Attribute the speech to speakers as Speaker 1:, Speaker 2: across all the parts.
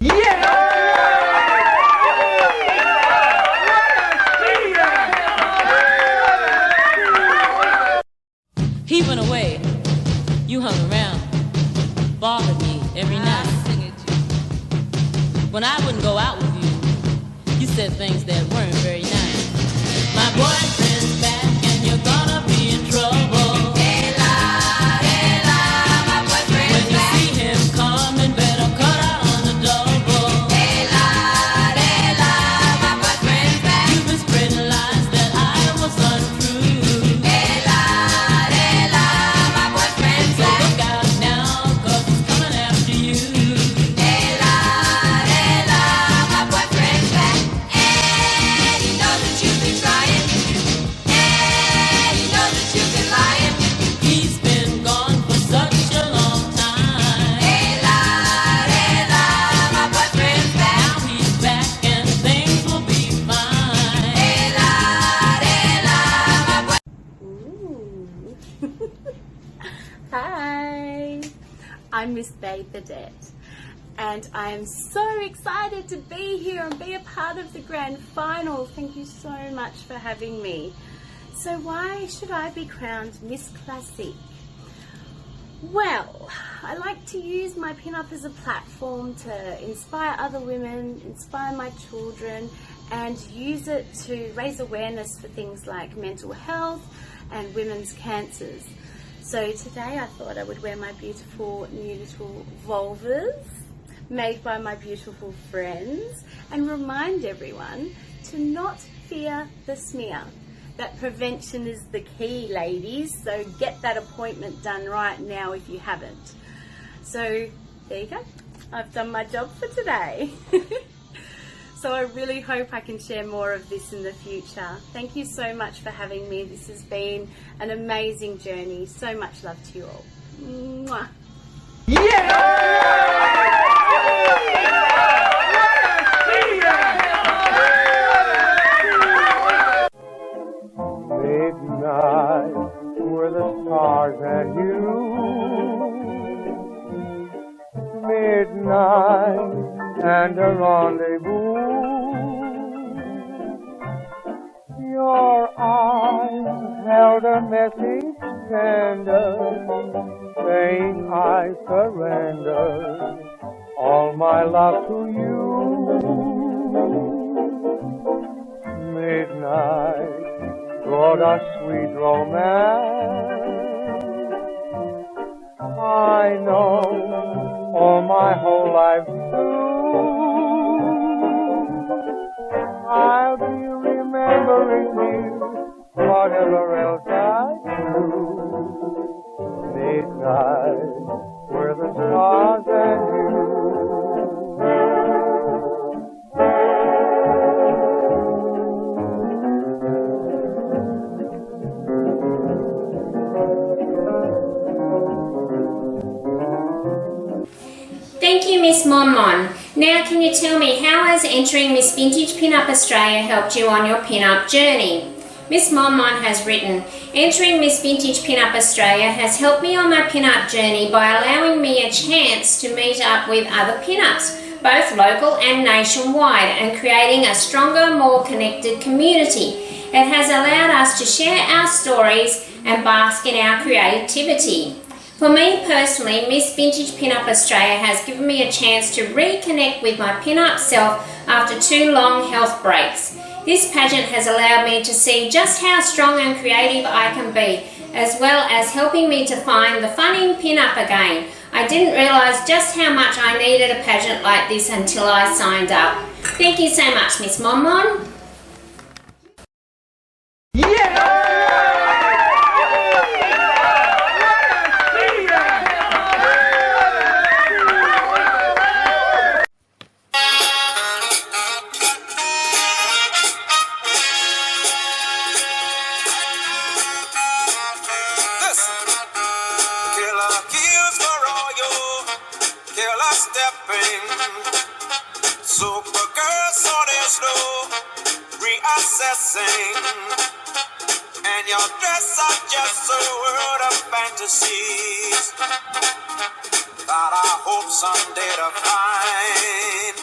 Speaker 1: He went away. You hung around, bothered me every night. When I wouldn't go out with you, you said things that weren't very nice. My boyfriend's back and you're gonna be in trouble. Hey la, my boyfriend's when you back. See him coming, better cut out on the double. Hey la, my boyfriend's back. You've been spreading lies that I was untrue. Hey la, my boyfriend's back. So look out now, 'cause he's coming after you. Hey la, my boyfriend's back. And he knows that you've been trying. And he knows that you've been lying. He's been gone for such a long time. Hey la, my boyfriend's back. Now he's back and things will be fine. Hey la, my boyfriend.
Speaker 2: Hi, I'm Miss Pageant, and I am so excited to be here and be a part of the grand final. Thank you so much for having me. So why should I be crowned Miss Classique? Well, I like to use my pin-up as a platform to inspire other women, inspire my children, and use it to raise awareness for things like mental health and women's cancers. So today I thought I would wear my beautiful new little vulvas made by my beautiful friends and remind everyone to not fear the smear. That prevention is the key, ladies, so get that appointment done right now if you haven't. So there you go, I've done my job for today. So I really hope I can share more of this in the future. Thank you so much for having me. This has been an amazing journey. So much love to you all. Mwah.
Speaker 3: Midnight, were the stars and you. Midnight and a rendezvous. Your eyes held a message tender, saying I surrender all my love to you. Midnight brought us sweet romance. I know all my whole life through I'll be remembering you, whatever else I do. Midnight, where the stars and you.
Speaker 4: Thank you, Miss Mon. Now can you tell me, how has entering Miss Vintage Pin-Up Australia helped you on your pin-up journey? Miss Mon has written, entering Miss Vintage Pin-Up Australia has helped me on my pin-up journey by allowing me a chance to meet up with other pin-ups, both local and nationwide, and creating a stronger, more connected community. It has allowed us to share our stories and bask in our creativity. For me personally, Miss Vintage Pin-Up Australia has given me a chance to reconnect with my pin-up self after 2 long health breaks. This pageant has allowed me to see just how strong and creative I can be, as well as helping me to find the fun in pin-up again. I didn't realise just how much I needed a pageant like this until I signed up. Thank you so much, Miss Mon.
Speaker 5: Supergirl, so there's no reassessing, and your dress are just a world of fantasies that I hope someday to find.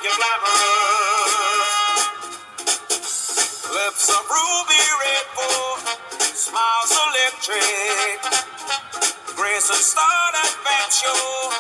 Speaker 5: you're glamorous. Lips of ruby red gold, smiles electric, grace and start adventure.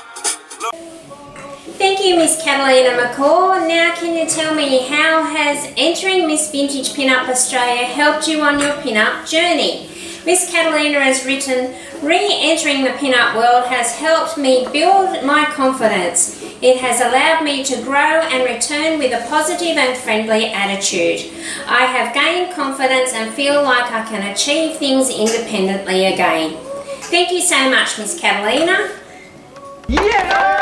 Speaker 4: Thank you, Miss Catalina McCaw. Now can you tell me, how has entering Miss Vintage Pinup Australia helped you on your pinup journey? Miss Catalina has written, re-entering the pinup world has helped me build my confidence. It has allowed me to grow and return with a positive and friendly attitude. I have gained confidence and feel like I can achieve things independently again. Thank you so much, Miss Catalina.
Speaker 3: Yeah!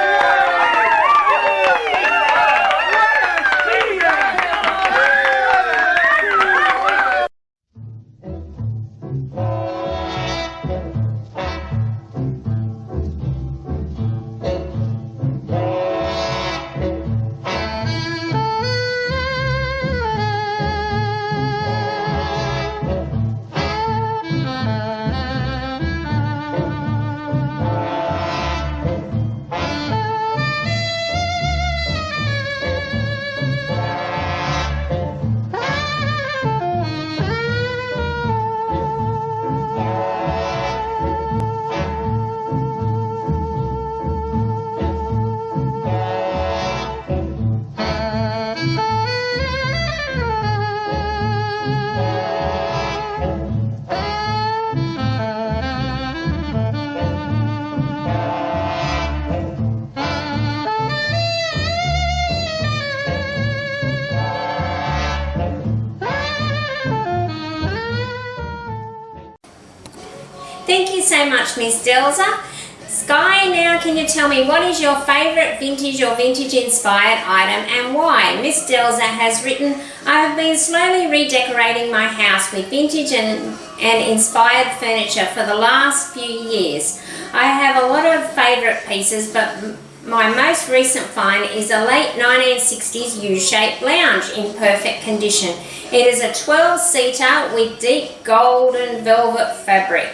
Speaker 4: Thank you so much, Miss Delza. Sky, now can you tell me, what is your favourite vintage or vintage inspired item and why? Miss Delza has written, I have been slowly redecorating my house with vintage and inspired furniture for the last few years. I have a lot of favourite pieces, but my most recent find is a late 1960s U-shaped lounge in perfect condition. It is a 12-seater with deep golden velvet fabric.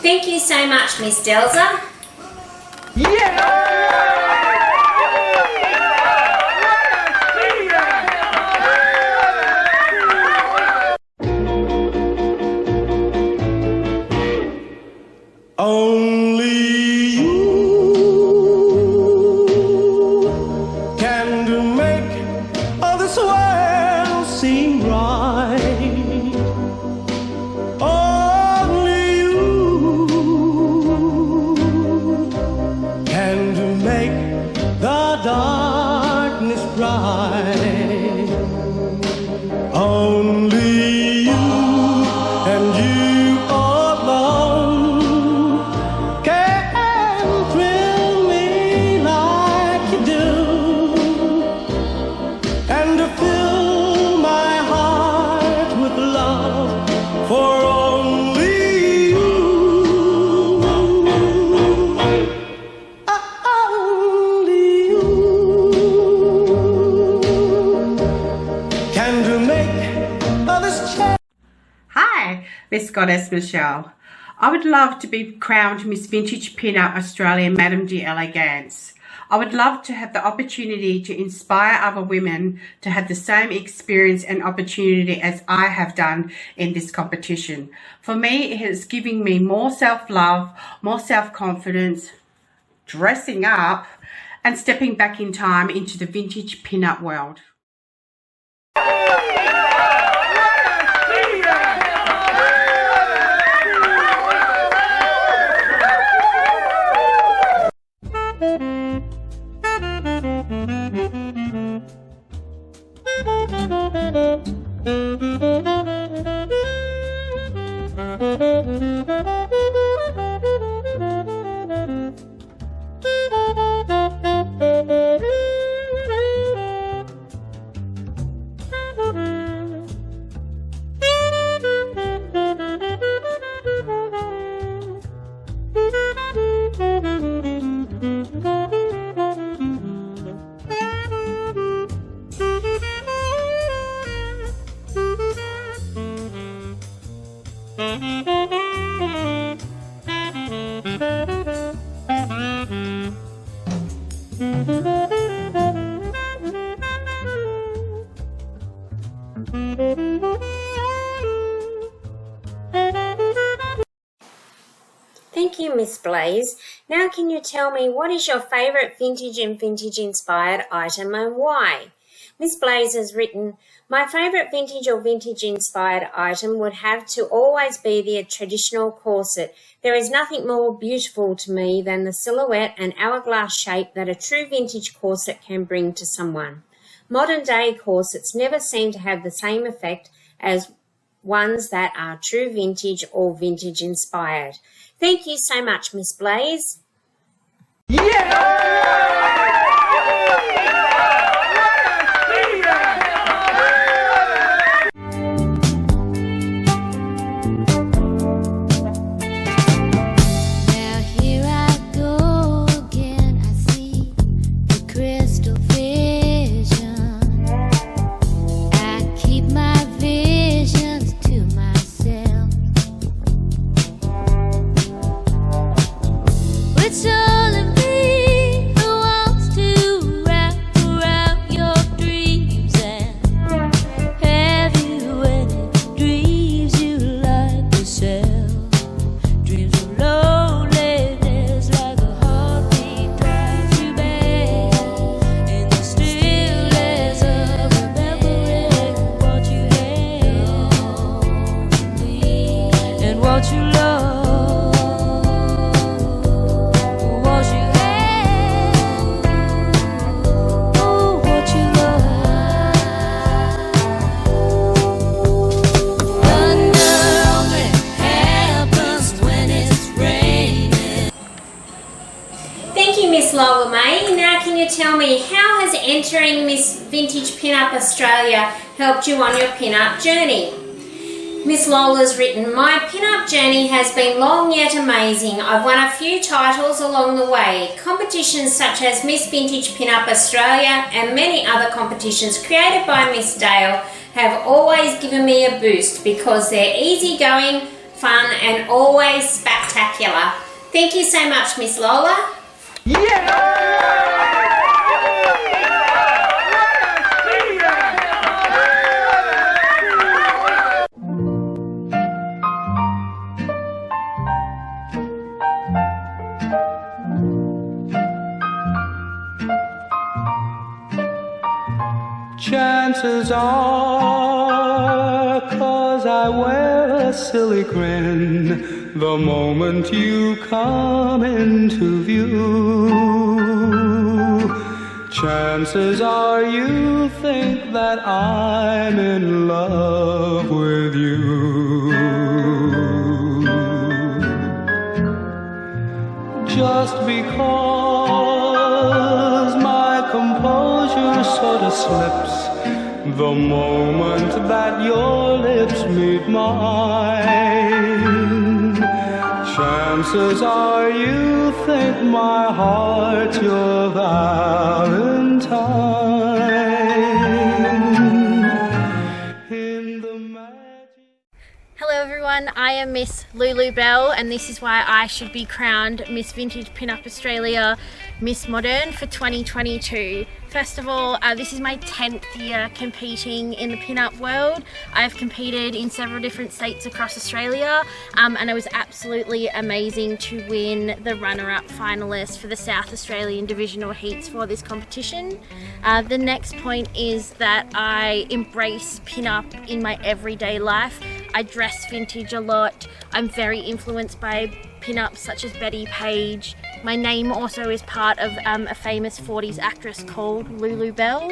Speaker 4: Thank you so much, Miss Delza.
Speaker 6: Only you can make all this world seem right. Only you can make the darkness bright. Only you and you alone can thrill me like you do, and to fill my heart with love for only you. Only you can make all this change.
Speaker 7: Hi, Miss Goddess Michelle. I would love to be crowned Miss Vintage Pinup Australia Madame d'Elegance. I would love to have the opportunity to inspire other women to have the same experience and opportunity as I have done in this competition. For me, it is giving me more self-love, more self-confidence, dressing up and stepping back in time into the vintage pinup world.
Speaker 4: Thank you, Miss Blaze. Now can you tell me what is your favourite vintage and vintage-inspired item and why? Miss Blaze has written, my favourite vintage or vintage-inspired item would have to always be the traditional corset. There is nothing more beautiful to me than the silhouette and hourglass shape that a true vintage corset can bring to someone. Modern-day corsets never seem to have the same effect as ones that are true vintage or vintage-inspired. Thank you so much, Miss Blaze. Lola May. Now can you tell me, how has entering Miss Vintage Pinup Australia helped you on your pinup journey? Miss Lola's written, my pinup journey has been long yet amazing. I've won a few titles along the way. Competitions such as Miss Vintage Pinup Australia and many other competitions created by Miss Dale have always given me a boost because they're easygoing, fun and always spectacular. Thank you so much, Miss Lola.
Speaker 6: Chances are, 'cause I wear a silly grin the moment you come into view. Chances are you think that I'm in love with you. Just because my composure sort of slips the moment that your lips meet mine. Chances are you think my heart's your Valentine. In the magic.
Speaker 8: Hello everyone, I am Miss Lulu Bell and this is why I should be crowned Miss Vintage Pinup Australia Miss Moderne for 2022. First of all, this is my 10th year competing in the pinup world. I've competed in several different states across Australia and it was absolutely amazing to win the runner-up finalist for the South Australian Divisional Heats for this competition. The next point is that I embrace pinup in my everyday life. I dress vintage a lot. I'm very influenced by pinups such as Betty Page. My name also is part of a famous 40s actress called Lulu Bell.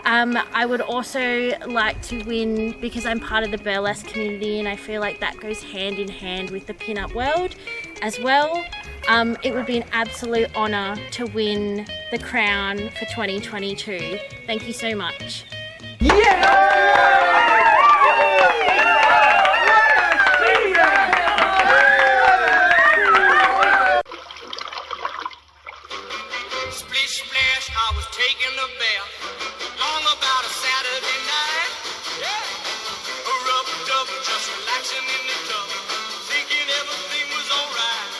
Speaker 8: I would also like to win because I'm part of the burlesque community and I feel like that goes hand in hand with the pinup world as well. It would be an absolute honour to win the crown for 2022. Thank you so much.
Speaker 5: Splish splash, I was taking a bath, long about a Saturday night. Yeah, a rub dub, just relaxing in the tub, thinking everything was alright.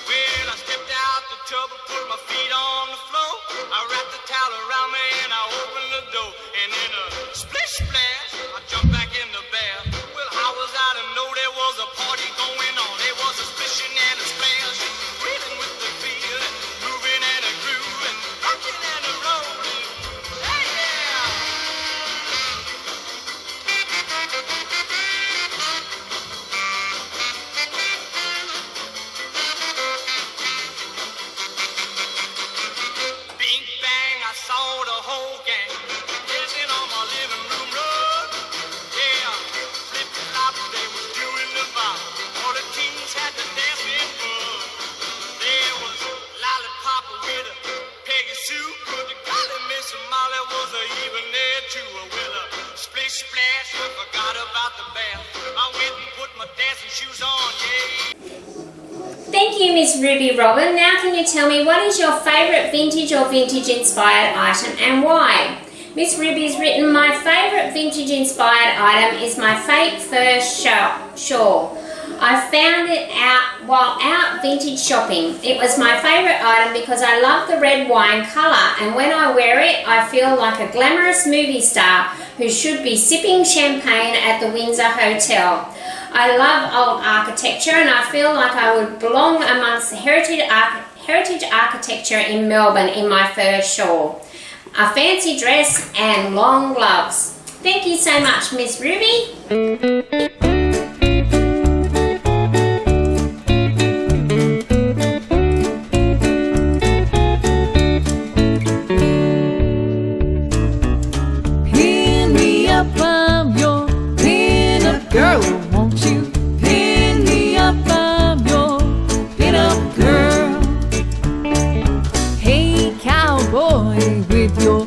Speaker 5: Well, I stepped out the tub, put my feet on the floor, I wrapped the towel around me and I opened the door, and in a splish splash, I jumped back in the bath. Well, how was I to know there was a party going on? There was a splishing and a splash. about the bear. I went and put my dancing shoes on, yeah.
Speaker 4: Thank you, Miss Ruby Robin. Now can you tell me what is your favourite vintage or vintage inspired item and why? Miss Ruby's written, my favourite vintage inspired item is my fake fur shawl. I found it out while out vintage shopping. It was my favourite item because I love the red wine colour, and when I wear it I feel like a glamorous movie star who should be sipping champagne at the Windsor Hotel. I love old architecture and I feel like I would belong amongst the heritage architecture in Melbourne in my fur shawl. A fancy dress and long gloves. Thank you so much, Miss Ruby.
Speaker 9: Pin me up, I'm your pin-up girl, won't you? Pin me up, I'm your pin-up girl. Hey cowboy, with your